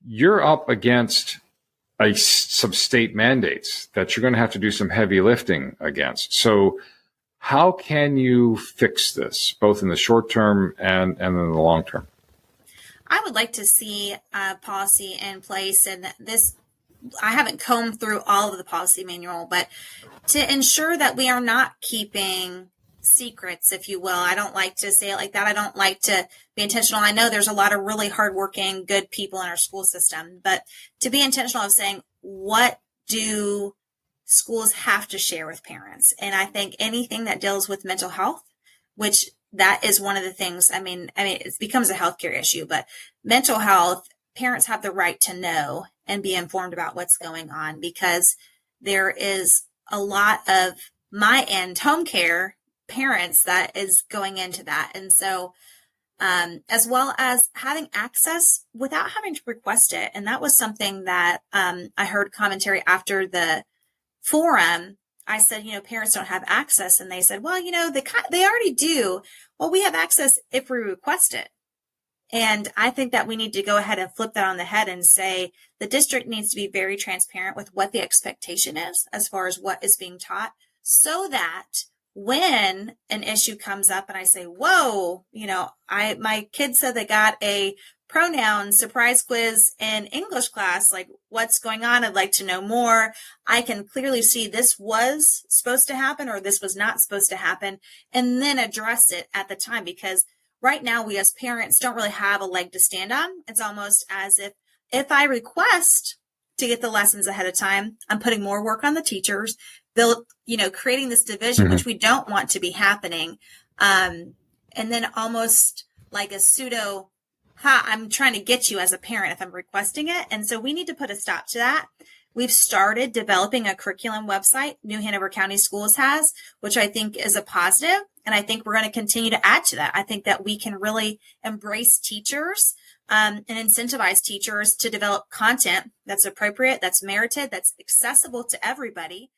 you're up against some state mandates that you're going to have to do some heavy lifting against. So how can you fix this, both in the short term and in the long term? I would like to see a policy in place, and this, I haven't combed through all of the policy manual, but to ensure that we are not keeping secrets, if you will. I don't like to say it like that. I don't like to be intentional. I know there's a lot of really hardworking, good people in our school system, but to be intentional of saying, what do schools have to share with parents? And I think anything that deals with mental health, which that is one of the things, I mean, it becomes a healthcare issue, but mental health, parents have the right to know and be informed about what's going on, because there is a lot of my end home care parents that is going into that. And so, as well as having access without having to request it. And that was something that I heard commentary after the forum. I said, parents don't have access. And they said, well, they already do. Well, we have access if we request it. And I think that we need to go ahead and flip that on the head and say the district needs to be very transparent with what the expectation is as far as what is being taught, so that when an issue comes up and I say, whoa, my kid said they got a pronoun surprise quiz in English class, like what's going on? I'd like to know more. I can clearly see this was supposed to happen or this was not supposed to happen, and then address it at the time. Because right now we as parents don't really have a leg to stand on. It's almost as if I request to get the lessons ahead of time, I'm putting more work on the teachers. They'll, creating this division, which we don't want to be happening. And then almost like a pseudo, I'm trying to get you as a parent if I'm requesting it. And so we need to put a stop to that. We've started developing a curriculum website, New Hanover County Schools has, which I think is a positive. And I think we're going to continue to add to that. I think that we can really embrace teachers and incentivize teachers to develop content that's appropriate, that's merited, that's accessible to everybody.